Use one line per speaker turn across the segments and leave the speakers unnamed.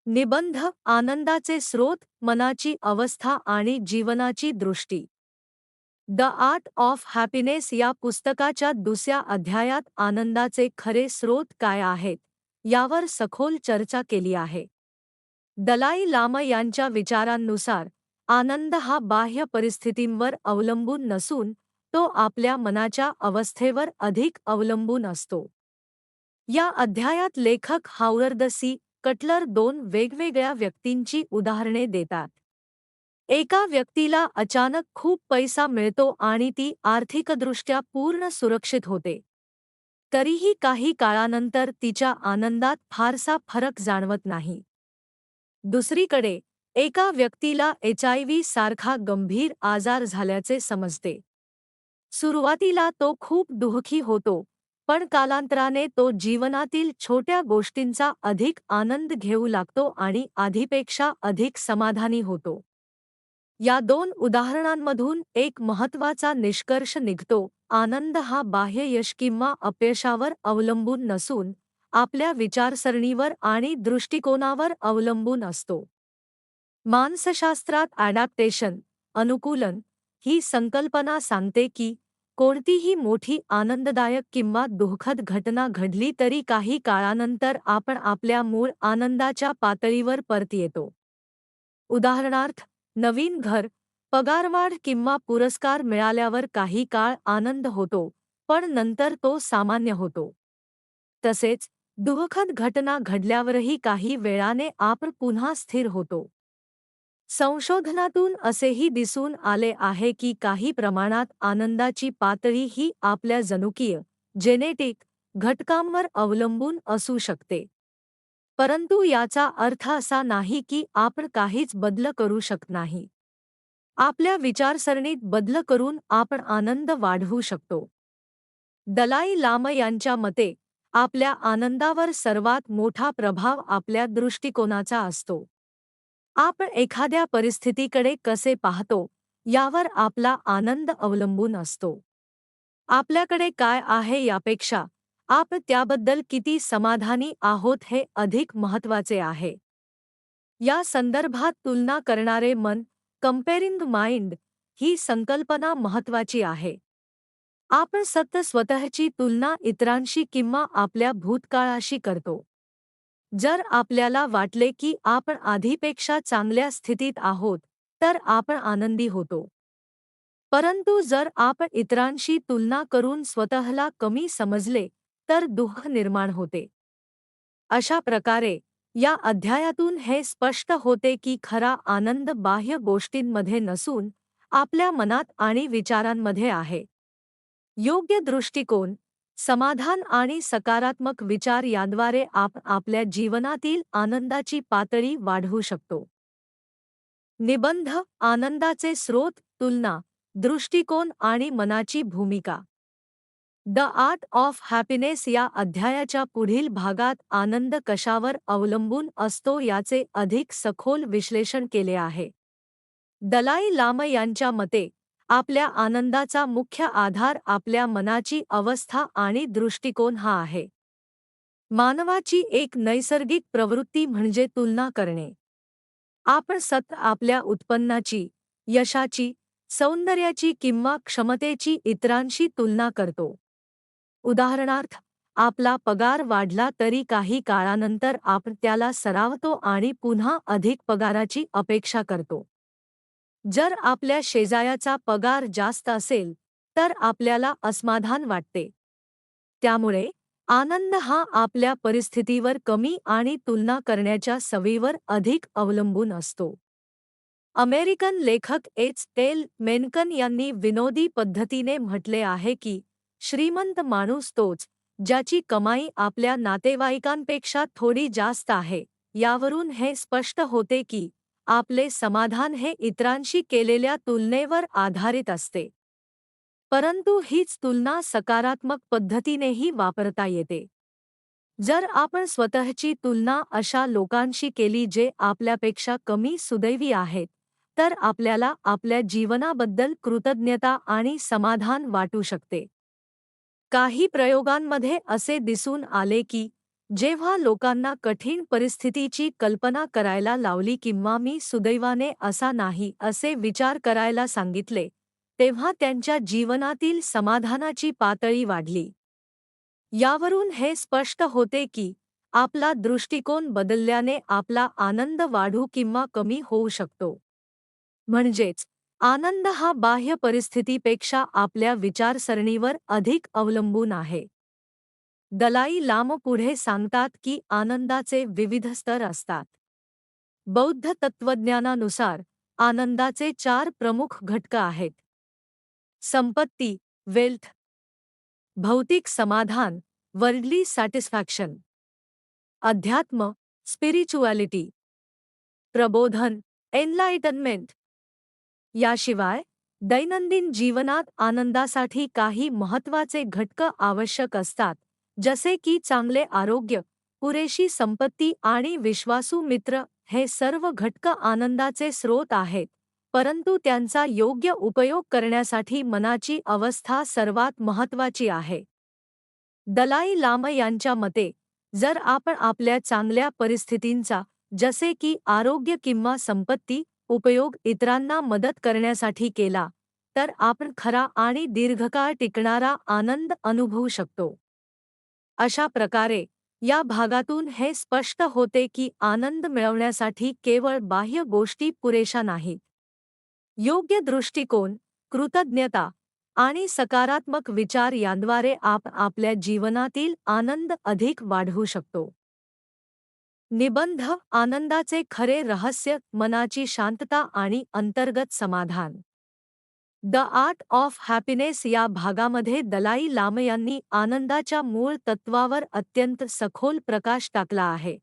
निबंध आनंदाचे स्रोत, मनाची अवस्था आणि जीवनाची दृष्टी. द आर्ट ऑफ हॅपीनेस या पुस्तकाच्या दुसऱ्या अध्यायात आनंदाचे खरे स्रोत काय आहेत यावर सखोल चर्चा केली आहे. दलाई लामा यांच्या विचारांनुसार आनंद हा बाह्य परिस्थितींवर अवलंबून नसून तो आपल्या मनाच्या अवस्थेवर अधिक अवलंबून असतो. या अध्यायात लेखक हावर्ड सी. कटलर दोन वेगवेगळ्या व्यक्तींची उदाहरणे देतात. एका व्यक्तीला अचानक खूप पैसा मिळतो आणि ती आर्थिकदृष्ट्या पूर्ण सुरक्षित होते. तरीही काही काळानंतर तिच्या आनंदात फारसा फरक जाणवत नाही. दुसरीकडे एका व्यक्तीला HIV सारखा गंभीर आजार झाल्याचे समजते. सुरुवातीला तो खूप दुःखी होतो, पण कालांतराने तो जीवनातील छोट्या गोष्टींचा अधिक आनंद घेऊ लागतो आणि आधीपेक्षा अधिक समाधानी होतो. या दोन उदाहरणांमधून एक महत्त्वाचा निष्कर्ष निघतो: आनंद हा बाह्य यश किंवा अपयशावर अवलंबून नसून आपल्या विचारसरणीवर आणि दृष्टिकोनावर अवलंबून असतो. मानसशास्त्रात ॲडॅप्टेशन, अनुकूलन, ही संकल्पना सांगते की कोणतीही मोठी आनंददायक किंवा दुःखद घटना घडली तरी काही काळानंतर आपण आपल्या मूळ आनंदाच्या पातळीवर परत येतो. उदाहरणार्थ, नवीन घर, पगारवाढ किंवा पुरस्कार मिळाल्यावर काही काळ आनंद होतो, पण नंतर तो सामान्य होतो. तसेच दुःखद घटना घडल्यावरही काही वेळाने आपण पुन्हा स्थिर होतो. संशोधनातून असेही दिसून आले आहे की काही प्रमाणात आनंदाची पातळी ही आपल्या जनुकीय जेनेटिक घटकांवर अवलंबून असू शकते. परंतु याचा अर्थ असा नाही की आपण काहीच बदल करू शकत नाही. आपल्या विचारसरणीत बदल करून आपण आनंद वाढवू शकतो. दलाई लामा यांच्या मते आपल्या आनंदावर सर्वात मोठा प्रभाव आपल्या दृष्टिकोनाचा असतो. आपण एखाद्या परिस्थितीकडे कसे पाहतो यावर आपला आनंद अवलंबून असतो. आपल्याकडे काय आहे यापेक्षा आपण त्याबद्दल किती समाधानी आहोत हे अधिक महत्त्वाचे आहे. या संदर्भात तुलना करणारे मन, कंपेअरिंग माइंड, ही संकल्पना महत्त्वाची आहे. आपण सतत स्वतःची तुलना इतरांशी किंवा आपल्या भूतकाळाशी करतो. जर आपल्याला वाटले की आपण आधीपेक्षा चांगल्या स्थितीत आहोत, तर आपण आनंदी होतो. परंतु जर आपण इतरांशी तुलना करून स्वतःला कमी समजले, तर दुःख निर्माण होते. अशा प्रकारे या अध्यायातून हे स्पष्ट होते की खरा आनंद बाह्य गोष्टींमध्ये नसून आपल्या मनात आणि विचारांमध्ये आहे. योग्य दृष्टिकोन, समाधान आणि सकारात्मक विचार याद्वारे आपण आपल्या जीवनातील आनंदाची पातळी वाढवू शकतो. निबंध आनंदाचे स्रोत, तुलना, दृष्टिकोन आणि मनाची भूमिका. द आर्ट ऑफ हॅपीनेस या अध्यायाच्या पुढील भागात आनंद कशावर अवलंबून असतो याचे अधिक सखोल विश्लेषण केले आहे. दलाई लामा यांच्या मते आपल्या आनंदाचा मुख्य आधार आपल्या मनाची अवस्था आणि दृष्टिकोन हा आहे. मानवाची एक नैसर्गिक प्रवृत्ती म्हणजे तुलना करणे. आपण सतत आपल्या उत्पन्नाची, यशाची, सौंदर्याची किंवा क्षमतेची इतरांशी तुलना करतो. उदाहरणार्थ, आपला पगार वाढला तरी काही काळानंतर आपण त्याला सरावतो आणि पुन्हा अधिक पगाराची अपेक्षा करतो. जर आपल्या शेजाऱ्याचा पगार जास्त असेल तर आपल्याला असमाधान वाटते. त्यामुळे आनंद हा आपल्या परिस्थितीवर कमी आणि तुलना करण्याच्या सवयीवर अधिक अवलंबून असतो. अमेरिकन लेखक H.L. मेनकन यांनी विनोदी पद्धतीने म्हटले आहे की श्रीमंत माणूस तोच ज्याची कमाई आपल्या नातेवाईकांपेक्षा थोडी जास्त आहे. यावरून हे स्पष्ट होते की आपले समाधान हे इतरांशी केलेल्या तुलनेवर आधारित असते. परंतु हीच तुलना सकारात्मक पद्धतीनेही वापरता येते. जर आपण स्वतःची तुलना अशा लोकांशी केली जे आपल्यापेक्षा कमी सुदैवी आहेत, तर आपल्याला आपल्या जीवनाबद्दल कृतज्ञता आणि समाधान वाटू शकते. काही प्रयोगांमध्ये असे दिसून आले की जेव्हा लोकांना कठीण परिस्थितीची कल्पना करायला लावली किंवा मी सुदैवाने असा नाही असे विचार करायला सांगितले, तेव्हा त्यांच्या जीवनातील समाधानाची पातळी वाढली. यावरून हे स्पष्ट होते की आपला दृष्टिकोन बदलल्याने आपला आनंद वाढू किंवा कमी होऊ शकतो. म्हणजेच आनंद हा बाह्य परिस्थितीपेक्षा आपल्या विचारसरणीवर अधिक अवलंबून आहे. दलाई लामा पुढे सांगतात की आनंदाचे विविध स्तर असतात. बौद्ध तत्त्वज्ञानानुसार आनंदाचे 4 प्रमुख घटक आहेत. संपत्ती, वेल्थ, भौतिक समाधान, वर्ल्डली सॅटिस्फॅक्शन, अध्यात्म, स्पिरिच्युअलिटी, प्रबोधन, एनलाइटनमेंट. याशिवाय दैनंदिन जीवनात आनंदासाठी काही महत्त्वाचे घटक आवश्यक असतात, जसे की चांगले आरोग्य, पुरेशी संपत्ती आणि विश्वासू मित्र. हे सर्व घटक आनंदाचे स्रोत आहेत, परंतु त्यांचा योग्य उपयोग करण्यासाठी मनाची अवस्था सर्वात महत्त्वाची आहे. दलाई लामा यांच्या मते, जर आपण आपल्या चांगल्या परिस्थितींचा, जसे की आरोग्य किंवा संपत्ती, उपयोग इतरांना मदत करण्यासाठी केला, तर आपण खरा आणि दीर्घकाळ टिकणारा आनंद अनुभवू शकतो. अशा प्रकारे या भागातून हे स्पष्ट होते की आनंद मिळवण्यासाठी केवळ बाह्य गोष्टी पुरेशा नाहीत. योग्य दृष्टिकोन, कृतज्ञता आणि सकारात्मक विचार यांद्वारे आपण आपल्या जीवनातील आनंद अधिक वाढवू शकतो. निबंध: आनंदाचे खरे रहस्य, मनाची शांतता आणि अंतर्गत समाधान. द आर्ट ऑफ हॅपीनेस या भागामध्ये दलाई लामा यांनी आनंदाच्या मूळ तत्वावर अत्यंत सखोल प्रकाश टाकला आहे.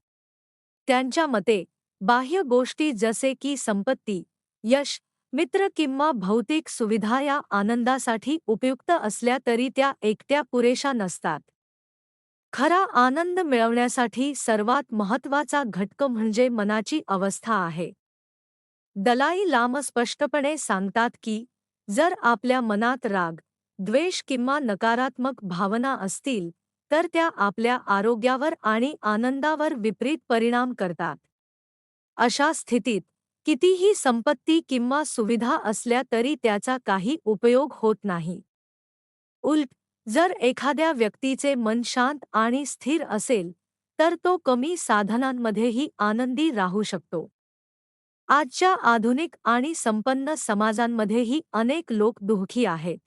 त्यांच्या मते बाह्य गोष्टी जसे की संपत्ती, यश, मित्र किंवा भौतिक सुविधा या आनंदासाठी उपयुक्त असल्या तरी त्या एकट्या पुरेशा नसतात. खरा आनंद मिळवण्यासाठी सर्वात महत्त्वाचा घटक म्हणजे मनाची अवस्था आहे. दलाई लामा स्पष्टपणे सांगतात की जर आपल्या मनात राग, द्वेष किंवा नकारात्मक भावना असतील, तर त्या आपल्या आरोग्यावर आणि आनंदावर विपरीत परिणाम करतात. अशा स्थितीत कितीही संपत्ती किंवा सुविधा असल्या तरी त्याचा काही उपयोग होत नाही. उलट, जर एखाद्या व्यक्तीचे मन शांत आणि स्थिर असेल, तर तो कमी साधनांमध्येही आनंदी राहू शकतो. आजच्या आधुनिक आणि संपन्न समाजांमध्येही अनेक लोक दुःखी आहेत.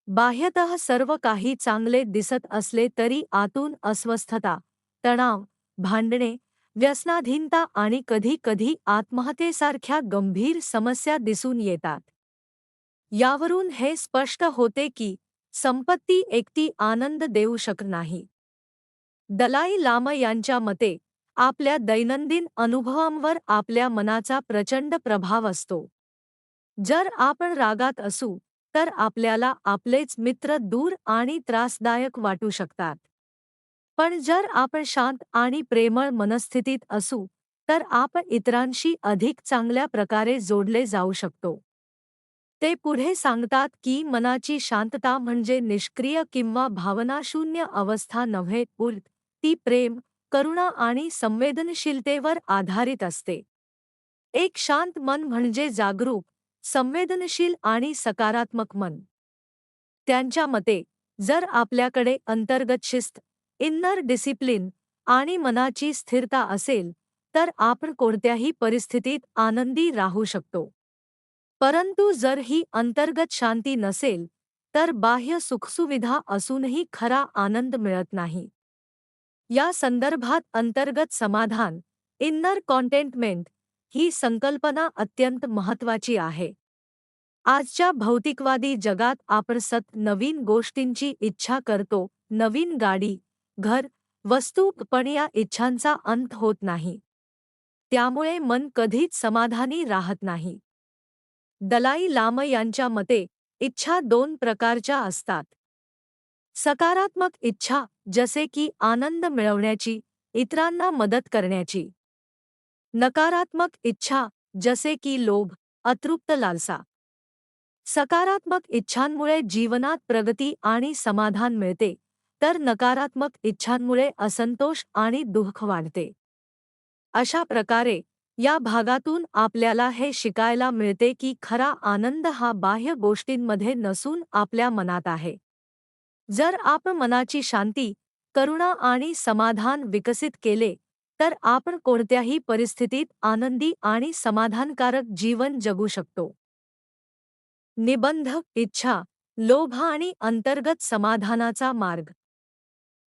बाह्यतः सर्व काही चांगले दिसत असले तरी आतून अस्वस्थता, तणाव, भांडणे, व्यसनाधीनता आणि कधी-कधी आत्महत्येसारख्या गंभीर समस्या दिसून येतात. यावरून हे स्पष्ट होते की संपत्ती एकटी आनंद देऊ शकत नाही. दलाई लामा यांच्या मते आपल्या दैनंदिन अनुभवांवर आपल्या मनाचा प्रचंड प्रभाव असतो. जर आपण रागात असू, तर आपल्याला आपलेच मित्र दूर आणि त्रासदायक वाटू शकतात. पण जर आपण शांत आणि प्रेमळ मनस्थितीत असू, तर आपण इतरांशी अधिक चांगल्या प्रकारे जोडले जाऊ शकतो. ते पुढे सांगतात की मनाची शांतता म्हणजे निष्क्रिय किंवा भावनाशून्य अवस्था नव्हे, उलट ती प्रेम, करुणा आणि संवेदनशीलतेवर आधारित असते. एक शांत मन म्हणजे जागरूक, संवेदनशील आणि सकारात्मक मन. त्यांच्या मते जर आपल्याकडे अंतर्गत शिस्त, इन्नर डिसिप्लिन आणि मनाची स्थिरता असेल, तर आपण कोणत्याही परिस्थितीत आनंदी राहू शकतो. परंतु जर ही अंतर्गत शांती नसेल, तर बाह्य सुखसुविधा असूनही खरा आनंद मिळत नाही. या संदर्भात अंतर्गत समाधान, इन्नर कॉन्टेंटमेंट, ही संकल्पना अत्यंत महत्त्वाची आहे. आजच्या भौतिकवादी जगात आपण नवीन गोष्टींची इच्छा करतो, नवीन गाडी, घर, वस्तू, पण या इच्छांचा अंत होत नाही. त्यामुळे मन कधीच समाधानी राहत नाही. दलाई लामा यांच्या मते इच्छा 2 प्रकारच्या असतात. सकारात्मक इच्छा, जसे की आनंद मिळवण्याची, इतरांना मदत करण्याची. नकारात्मक इच्छा, जसे की लोभ, अतृप्त लालसा. सकारात्मक इच्छांमुळे जीवनात प्रगती आणि समाधान मिळते, तर नकारात्मक इच्छांमुळे असंतोष आणि दुःख वाढते. अशा प्रकारे या भागातून आपल्याला हे शिकायला मिळते की खरा आनंद हा बाह्य गोष्टींमध्ये नसून आपल्या मनात आहे. जर आपण मनाची शांती, करुणा आणि समाधान विकसित केले, तर आपण कोणत्याही परिस्थितीत आनंदी आणि समाधानकारक जीवन जगू शकतो. निबंध इच्छा, लोभ आणि अंतर्गत समाधानाचा मार्ग.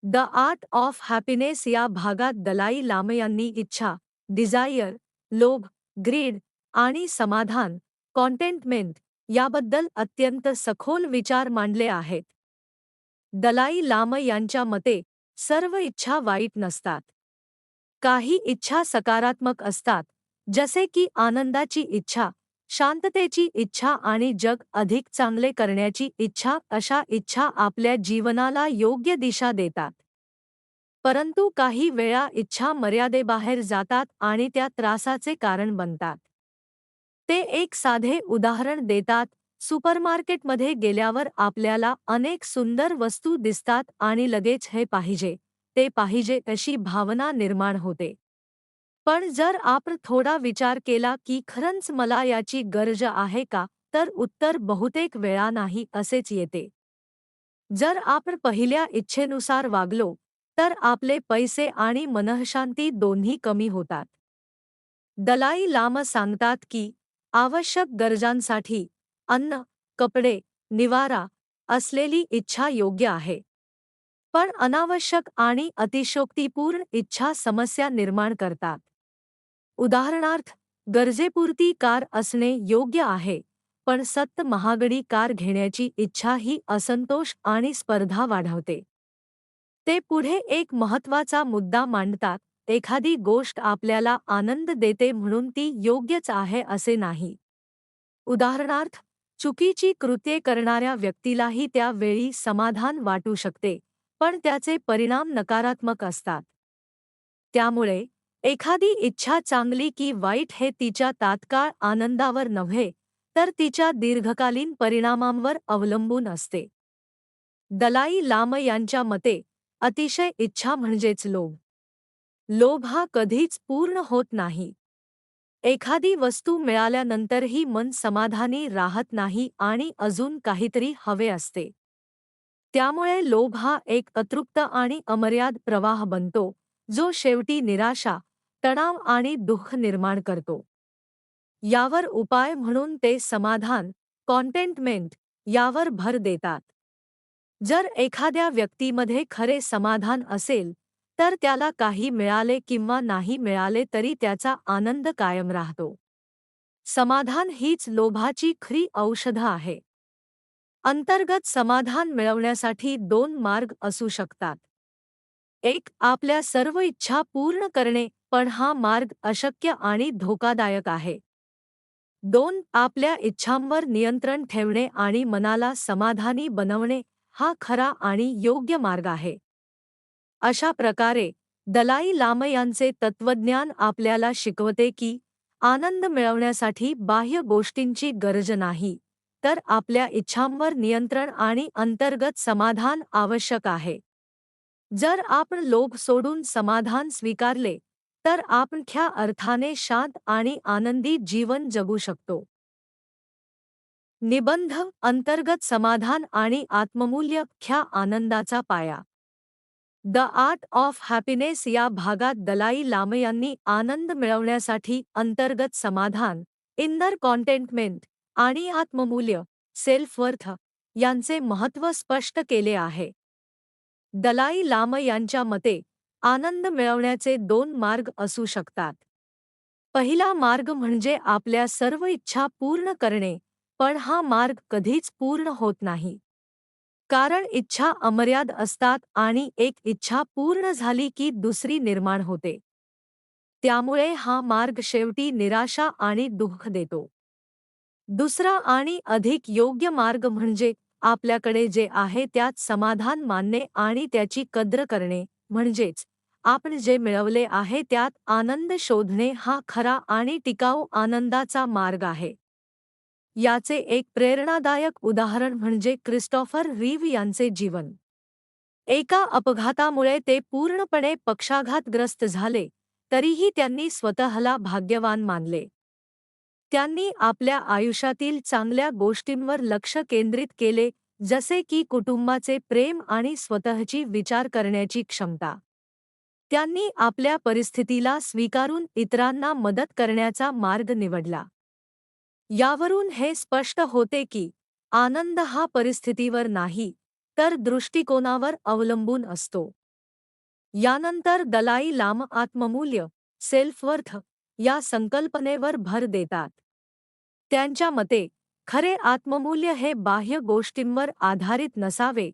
द आर्ट ऑफ हॅपीनेस या भागात दलाई लामा यांनी इच्छा, डिझायर, लोभ, ग्रीड आणि समाधान, कॉन्टेंटमेंट याबद्दल अत्यंत सखोल विचार मांडले आहेत. दलाई लामा यांच्या मते सर्व इच्छा वाईट नसतात. काही इच्छा सकारात्मक असतात, जसे की आनंदाची इच्छा, शांततेची इच्छा आणि जग अधिक चांगले करण्याची इच्छा. अशा इच्छा आपल्या जीवनाला योग्य दिशा देतात. परंतु काही वेळा इच्छा मर्यादेबाहेर जातात आणि त्या त्रासाचे कारण बनतात. ते एक साधे उदाहरण देतात. सुपरमार्केटमध्ये गेल्यावर आपल्याला अनेक सुंदर वस्तू दिसतात आणि लगेच हे पाहिजे, ते पाहिजे अशी भावना निर्माण होते. पण जर आपण थोडा विचार केला की खरंच मला याची गरज आहे का, तर उत्तर बहुतेक वेळा नाही असेच येते. जर आपण पहिल्या इच्छेनुसार वागलो, तर आपले पैसे आणि मनःशांती दोन्ही कमी होतात. दलाई लामा सांगतात की आवश्यक गरजांसाठी अन्न, कपडे, निवारा असलेली इच्छा योग्य आहे. पण अनावश्यक आणि अतिशयोक्तीपूर्ण इच्छा समस्या निर्माण करतात. उदाहरणार्थ, गरजेपुरती कार असणे योग्य आहे, पण सतत महागडी कार घेण्याची इच्छा ही असंतोष आणि स्पर्धा वाढवते. ते पुढे एक महत्त्वाचा मुद्दा मांडतात. एखादी गोष्ट आपल्याला आनंद देते म्हणून ती योग्यच आहे असे नाही. उदाहरणार्थ, चुकीची कृत्ये करणाऱ्या व्यक्तीलाही त्या वेळी समाधान वाटू शकते, पण त्याचे परिणाम नकारात्मक असतात. त्यामुळे एखादी इच्छा चांगली की वाईट हे तिच्या तात्काळ आनंदावर नव्हे, तर तिच्या दीर्घकालीन परिणामांवर अवलंबून असते. दलाई लामा यांच्या मते अतिशय इच्छा म्हणजेच लोभ. लोभ हा कधीच पूर्ण होत नाही. एखादी वस्तू मिळाल्यानंतरही मन समाधानी राहत नाही आणि अजून काहीतरी हवे असते. त्यामुळे लोभ हा एक अतृप्त आणि अमर्याद प्रवाह बनतो, जो शेवटी निराशा, तणाव आणि दुःख निर्माण करतो. यावर उपाय म्हणून ते समाधान, कॉन्टेंटमेंट यावर भर देतात. जर एखाद्या व्यक्तीमध्ये खरे समाधान असेल, तर त्याला काही मिळाले किंवा नाही मिळाले तरी त्याचा आनंद कायम राहतो. समाधान हीच लोभाची खरी औषधं आहे. अंतर्गत समाधान मिळवण्यासाठी दोन मार्ग असू शकतात. एक, आपल्या सर्व इच्छा पूर्ण करणे, पण हा मार्ग अशक्य आणि धोकादायक आहे. दोन, आपल्या इच्छांवर नियंत्रण ठेवणे आणि मनाला समाधानी बनवणे हा खरा आणि योग्य मार्ग आहे. अशा प्रकारे दलाई लामा यांचे तत्वज्ञान आपल्याला शिकवते की आनंद मिळवण्यासाठी बाह्य गोष्टींची गरज नाही, तर आपल्या इच्छांवर नियंत्रण आणि अंतर्गत समाधान आवश्यक आहे. जर आपण लोभ सोडून समाधान स्वीकारले, तर आपण खऱ्या अर्थाने शांत आणि आनंदी जीवन जगू शकतो. निबंध अंतर्गत समाधान आणि आत्ममूल्य ख्या आनंदाचा पाया. द आर्ट ऑफ हॅपीनेस या भागात दलाई लामा यांनी आनंद मिळवण्यासाठी अंतर्गत समाधान, इनर कॉन्टेंटमेंट आणि आत्ममूल्य, सेल्फ वर्थ यांचे महत्त्व स्पष्ट केले आहे. दलाई लामा यांच्या मते आनंद मिळवण्याचे दोन मार्ग असू शकतात. पहिला मार्ग म्हणजे आपल्या सर्व इच्छा पूर्ण करणे, पण हा मार्ग कधीच पूर्ण होत नाही. कारण इच्छा अमर्याद असतात आणि एक इच्छा पूर्ण झाली की दुसरी निर्माण होते. त्यामुळे हा मार्ग शेवटी निराशा आणि दुःख देतो. दुसरा आणि अधिक योग्य मार्ग म्हणजे आपल्याकडे जे आहे त्यात समाधान मानणे आणि त्याची कद्र करणे, म्हणजेच आपण जे मिळवले आहे त्यात आनंद शोधणे हा खरा आणि टिकाऊ आनंदाचा मार्ग आहे. याचे एक प्रेरणादायक उदाहरण म्हणजे क्रिस्टोफर रीव्ह यांचे जीवन. एका अपघातामुळे ते पूर्णपणे पक्षाघातग्रस्त झाले, तरीही त्यांनी स्वतःला भाग्यवान मानले. त्यांनी आपल्या आयुष्यातील चांगल्या गोष्टींवर लक्ष केंद्रित केले, जसे की कुटुंबाचे प्रेम आणि स्वतःची विचार करण्याची क्षमता. त्यांनी आपल्या परिस्थितीला स्वीकारून इतरांना मदत करण्याचा मार्ग निवडला. यावरून हे स्पष्ट होते की आनंद हा परिस्थितीवर नाही, तर दृष्टिकोनावर अवलंबून असतो. यानंतर दलाई लामा आत्ममूल्य, सेल्फवर्थ या संकल्पनेवर भर देतात. त्यांच्या मते खरे आत्ममूल्य हे बाह्य गोष्टींवर आधारित नसावे,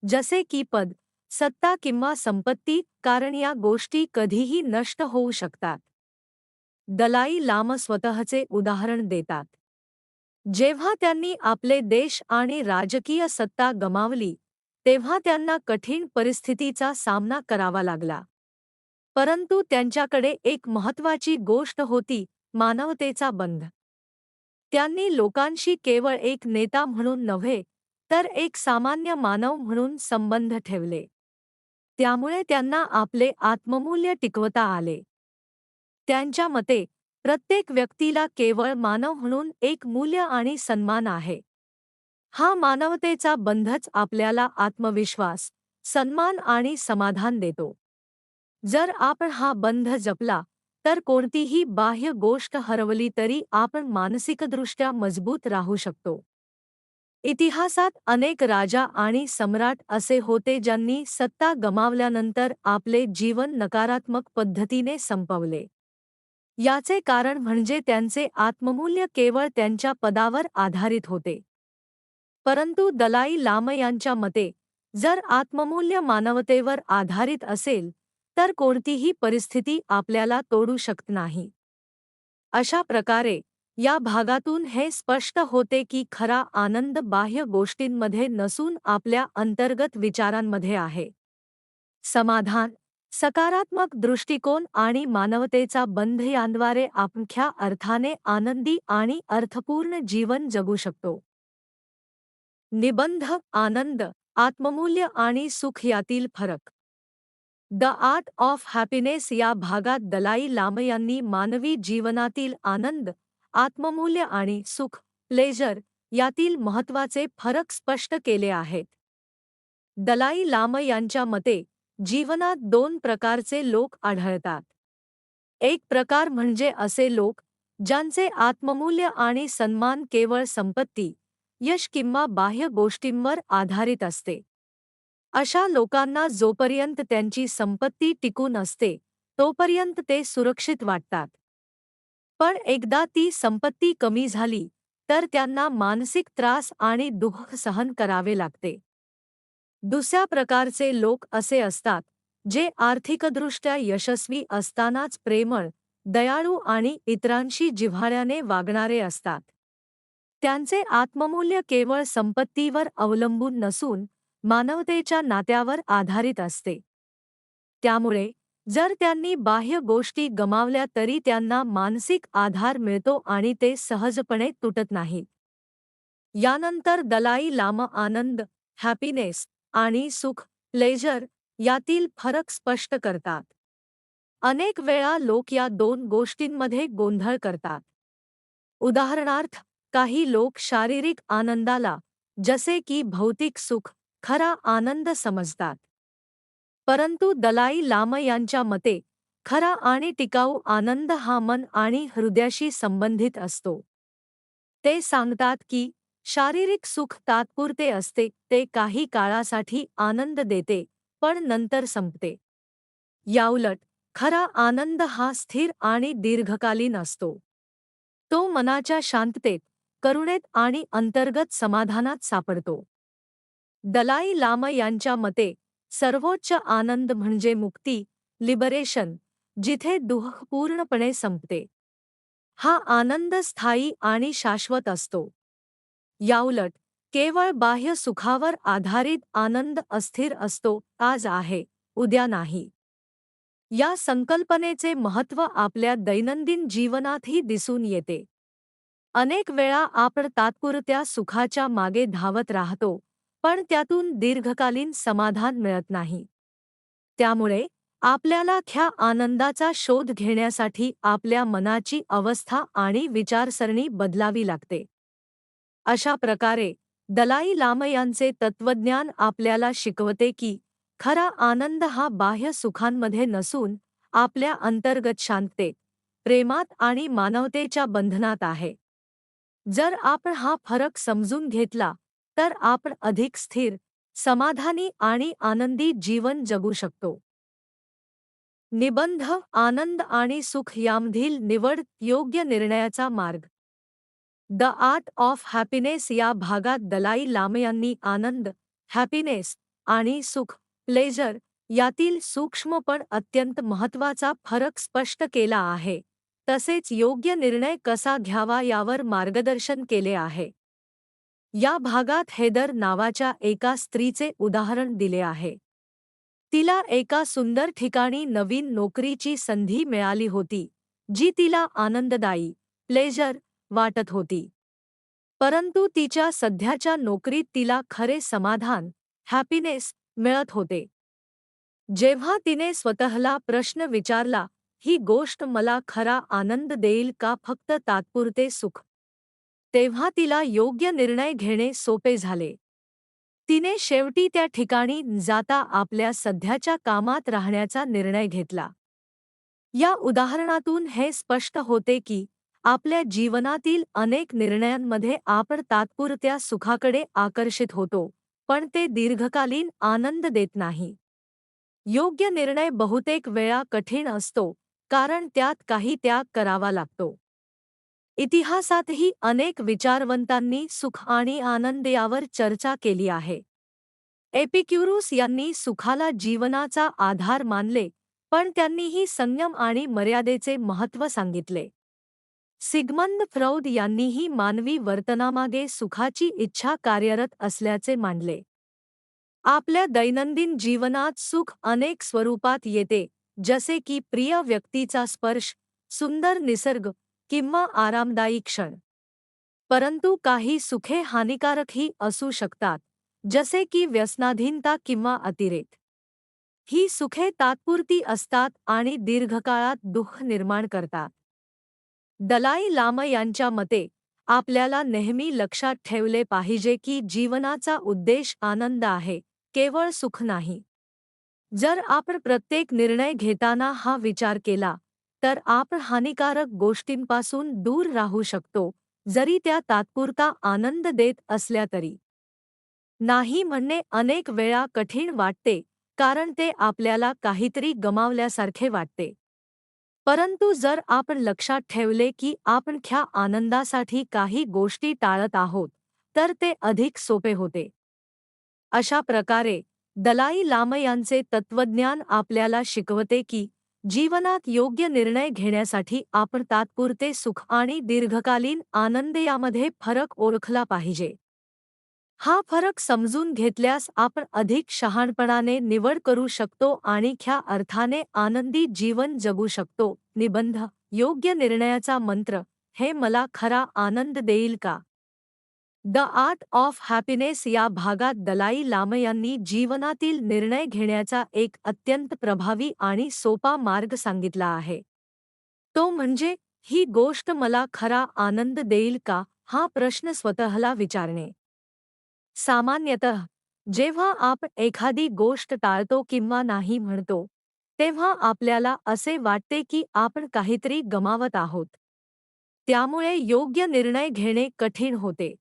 जसे की पद, सत्ता किंवा संपत्ती, कारण या गोष्टी कधीही नष्ट होऊ शकतात. दलाई लामा स्वतःचे उदाहरण देतात. जेव्हा त्यांनी आपले देश आणि राजकीय सत्ता गमावली, तेव्हा त्यांना कठीण परिस्थितीचा सामना करावा लागला. परंतु त्यांच्याकडे एक महत्त्वाची गोष्ट होती, मानवतेचा बंध. त्यांनी लोकांशी केवळ एक नेता म्हणून नव्हे, तर एक सामान्य मानव म्हणून संबंध ठेवले. त्यामुळे त्यांना आपले आत्ममूल्य टिकवता आले. त्यांच्या मते प्रत्येक व्यक्तीला केवळ मानव म्हणून एक मूल्य आणि सन्मान आहे. हा मानवतेचा बंधच आपल्याला आत्मविश्वास, सन्मान आणि समाधान देतो. जर आपण हा बंध जपला, तर कोणतीही बाह्य गोष्ट हरवली तरी आपण मानसिकदृष्ट्या मजबूत राहू शकतो. इतिहासात अनेक राजा आणि सम्राट असे होते ज्यांनी सत्ता गमावल्यानंतर आपले जीवन नकारात्मक पद्धतीने संपवले. याचे कारण म्हणजे त्यांचे आत्ममूल्य केवळ त्यांच्या पदावर आधारित होते. परंतु दलाई लामा यांच्या मते जर आत्ममूल्य मानवतेवर आधारित असेल, तर कोणतीही परिस्थिती आपल्याला तोडू शकत नाही. अशा प्रकारे या भागातून हे स्पष्ट होते की खरा आनंद बाह्य गोष्टींमध्ये नसून आपल्या अंतर्गत विचारांमध्ये आहे. समाधान, सकारात्मक दृष्टिकोन आणि मानवतेचा बंध यांद्वारे आपण खऱ्या अर्थाने आनंदी आणि अर्थपूर्ण जीवन जगू शकतो. निबंध आनंद, आत्ममूल्य आणि सुख यातील फरक. द आर्ट ऑफ हॅपीनेस या भागात दलाई लामा यांनी मानवी जीवनातील आनंद, आत्ममूल्य आणि सुख, प्लेजर यातील महत्त्वाचे फरक स्पष्ट केले आहेत. दलाई लामा यांच्या मते जीवनात दोन प्रकारचे लोक आढळतात. एक प्रकार म्हणजे असे लोक ज्यांचे आत्ममूल्य आणि सन्मान केवळ संपत्ती, यश किंवा बाह्य गोष्टींवर आधारित असते. अशा लोकांना जोपर्यंत त्यांची संपत्ती टिकून असते, तोपर्यंत ते सुरक्षित वाटतात. पण एकदा ती संपत्ती कमी झाली, तर त्यांना मानसिक त्रास आणि दुःख सहन करावे लागते. दुसऱ्या प्रकारचे लोक असे असतात, जे आर्थिकदृष्ट्या यशस्वी असतानाच प्रेमळ, दयाळू आणि इतरांशी जिव्हाळ्याने वागणारे असतात. त्यांचे आत्ममूल्य केवळ संपत्तीवर अवलंबून नसून मानवतेच्या नात्यावर आधारित असते. त्यामुळे जर त्यांनी बाह्य गोष्टी गमावल्या तरी त्यांना मानसिक आधार मिळतो आणि ते सहजपणे तुटत नाहीत. यानंतर दलाई लामा आनंद, हॅपीनेस आणि सुख, प्लेजर यातील फरक स्पष्ट करतात. अनेक वेळा लोक या दोन गोष्टींमध्ये गोंधळ करतात. उदाहरणार्थ, काही लोक शारीरिक आनंदाला, जसे की भौतिक सुख, खरा आनंद समजतात. परंतु दलाई लामा यांच्या मते खरा आणि टिकाऊ आनंद हा मन आणि हृदयाशी संबंधित असतो. ते सांगतात की शारीरिक सुख तात्पुरते असते, ते काही काळासाठी आनंद देते, पण नंतर संपते. याउलट खरा आनंद हा स्थिर आणि दीर्घकालीन असतो. तो मनाच्या शांततेत, करुणेत आणि अंतर्गत समाधानात सापडतो. दलाई लामा यांच्या मते सर्वोच्च आनंद म्हणजे मुक्ती, लिबरेशन, जिथे दुःख पूर्णपणे संपते. हा आनंद स्थायी आणि शाश्वत असतो. याउलट केवळ बाह्य सुखावर आधारित आनंद अस्थिर असतो, आज आहे, उद्या नाही. या संकल्पनेचे महत्त्व आपल्या दैनंदिन जीवनातही दिसून येते. अनेक वेळा आपण तात्पुरत्या सुखाच्या मागे धावत राहतो, पण त्यातून दीर्घकालीन समाधान मिळत नाही. त्यामुळे आपल्याला ख्या आनंदाचा शोध घेण्यासाठी आपल्या मनाची अवस्था आणि विचारसरणी बदलावी लागते. अशा प्रकारे दलाई लामा यांचे तत्वज्ञान आपल्याला शिकवते की खरा आनंद हा बाह्य सुखांमध्ये नसून आपल्या अंतर्गत शांततेत, प्रेमात आणि मानवतेच्या बंधनात आहे. जर आपण हा फरक समजून घेतला तर आपण अधिक स्थिर, समाधानी आणि आनंदी जीवन जगू शकतो. निबंध आनंद आणि सुख यामधील निवड योग्य निर्णयाचा मार्ग. द आर्ट ऑफ हॅपीनेस या भागात दलाई लामा यांनी आनंद, हॅपीनेस आणि सुख, प्लेजर यातील सूक्ष्म पण अत्यंत महत्त्वाचा फरक स्पष्ट केला आहे. तसेच योग्य निर्णय कसा घ्यावा यावर मार्गदर्शन केले आहे. या भागात हेदर नावाच्या एका स्त्रीचे उदाहरण दिले आहे. तिला एका सुंदर ठिकाणी नवीन नोकरीची संधी मिळाली होती, जी तिला आनंददायी, प्लेजर वाटत होती. परंतु तिच्या सध्याच्या नोकरीत तिला खरे समाधान, हॅपीनेस मिळत होते. जेव्हा तिने स्वतःला प्रश्न विचारला, ही गोष्ट मला खरा आनंद देईल का फक्त तात्पुरते सुख, तेव्हा तिला योग्य निर्णय घेणे सोपे झाले. तिने शेवटी त्या ठिकाणी जाता आपल्या सध्याच्या कामात राहण्याचा निर्णय घेतला. या उदाहरणातून हे स्पष्ट होते की आपल्या जीवनातील अनेक निर्णयांमध्ये आपण तात्पुरत्या सुखाकडे आकर्षित होतो, पण ते दीर्घकालीन आनंद देत नाही. योग्य निर्णय बहुतेक वेळा कठीण असतो, कारण त्यात काही त्याग करावा लागतो. इतिहासातही अनेक विचारवंतांनी सुख आणि आनंद यावर चर्चा केली आहे. एपिक्युरुस यांनी सुखाला जीवनाचा आधार मानले, पण त्यांनीही संयम आणि मर्यादेचे महत्त्व सांगितले. सिग्मंड फ्रौद यांनीही मानवी वर्तनामागे सुखाची इच्छा कार्यरत असल्याचे मांडले. आपल्या दैनंदिन जीवनात सुख अनेक स्वरूपात येते, जसे की प्रिय व्यक्तीचा स्पर्श, सुंदर निसर्ग किंवा आरामदायी क्षण. परंतु काही सुखे हानिकारकही असू शकतात, जसे की व्यसनाधीनता किंवा अतिरेक. ही सुखे तात्पुरती असतात आणि दीर्घकाळात दुःख निर्माण करतात. दलाई लामा यांच्या मते आपल्याला नेहमी लक्षात ठेवले पाहिजे की जीवनाचा उद्देश आनंद आहे, केवळ सुख नाही. जर आपण प्रत्येक निर्णय घेताना हा विचार केला, तर आपण हानिकारक गोष्टींपासून दूर राहू शकतो, जरी त्या तात्पुरता आनंद देत असल्या तरी. नाही म्हणणे अनेक वेळा कठीण वाटते, कारण ते आपल्याला काहीतरी गमावल्यासारखे वाटते. परंतु जर आपण लक्षात ठेवले की आपण ख्या आनंदासाठी काही गोष्टी टाळत आहोत, तर ते अधिक सोपे होते. अशा प्रकारे दलाई लामा यांचे तत्वज्ञान आपल्याला शिकवते की जीवनात योग्य निर्णय घेण्यासाठी आपण तात्पुरते सुख आणि दीर्घकालीन आनंद यामध्ये फरक ओळखला पाहिजे. हा फरक समजून घेतल्यास आपण अधिक शहाणपणाने निवड करू शकतो आणि ख्या अर्थाने आनंदी जीवन जगू शकतो. निबंध योग्य निर्णयाचा मंत्र, हे मला खरा आनंद देईल का? द आर्ट ऑफ हॅपीनेस या भागात दलाई लामा यांनी जीवनातील निर्णय घेण्याचा एक अत्यंत प्रभावी आणि सोपा मार्ग सांगितला आहे. तो म्हणजे ही गोष्ट मला खरा आनंद देईल का हा प्रश्न स्वतःला विचारणे. सामान्यतः जेव्हा आपण एखादी गोष्ट टाळतो किंवा नाही म्हणतो, तेव्हा आपल्याला असे वाटते की आपण काहीतरी गमावत आहोत. त्यामुळे योग्य निर्णय घेणे कठीण होते.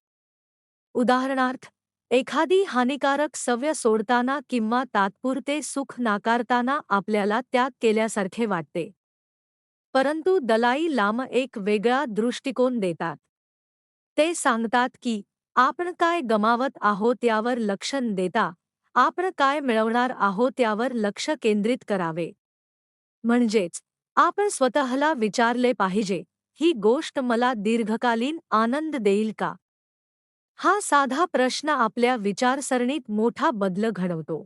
उदाहरणार्थ, एखादी हानिकारक सवय सोडताना किंवा तात्पुरते सुख नाकारताना आपल्याला त्याग केल्यासारखे वाटते. परंतु दलाई लामा एक वेगळा दृष्टिकोन देतात. ते सांगतात की आपण काय गमावत आहोत यावर लक्ष न देता आपण काय मिळवणार आहोत यावर लक्ष केंद्रित करावे. म्हणजेच आपण स्वतःला विचारले पाहिजे, ही गोष्ट मला दीर्घकालीन आनंद देईल का? हा साधा प्रश्न आपल्या विचारसरणीत मोठा बदल घडवतो.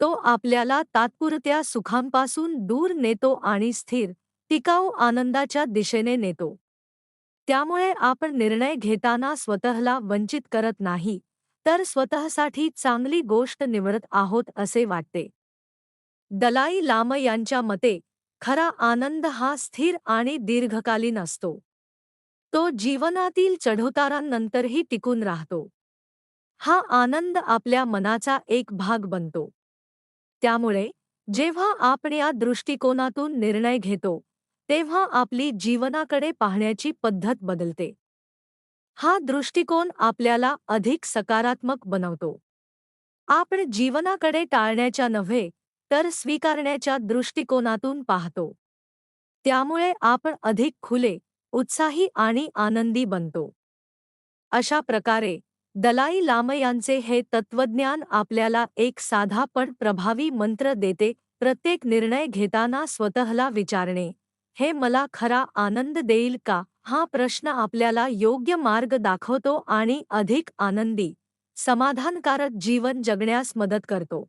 तो आपल्याला तात्पुरत्या सुखांपासून दूर नेतो आणि स्थिर, टिकाऊ आनंदाच्या दिशेने नेतो. त्यामुळे आपण निर्णय घेताना स्वतःला वंचित करत नाही, तर स्वतःसाठी चांगली गोष्ट निवडत आहोत असे वाटते. दलाई लामा यांच्या मते खरा आनंद हा स्थिर आणि दीर्घकालीन असतो. तो जीवनातील चढउतारांनंतरही टिकून राहतो. हा आनंद आपल्या मनाचा एक भाग बनतो. त्यामुळे जेव्हा आपण या दृष्टिकोनातून निर्णय घेतो, तेव्हा आपली जीवनाकडे पाहण्याची पद्धत बदलते. हा दृष्टिकोन आपल्याला अधिक सकारात्मक बनवतो. आपण जीवनाकडे टाळण्याच्या नव्हे, तर स्वीकारण्याच्या दृष्टिकोनातून पाहतो. त्यामुळे आपण अधिक खुले, उत्साही आणि आनंदी बनतो. अशा प्रकारे दलाई लामा यांचे हे तत्वज्ञान आपल्याला एक साधा पण प्रभावी मंत्र देते. प्रत्येक निर्णय घेताना स्वतःला विचारणे, हे मला खरा आनंद देईल का? हा प्रश्न आपल्याला योग्य मार्ग दाखवतो आणि अधिक आनंदी, समाधानकारक जीवन जगण्यास मदत करतो.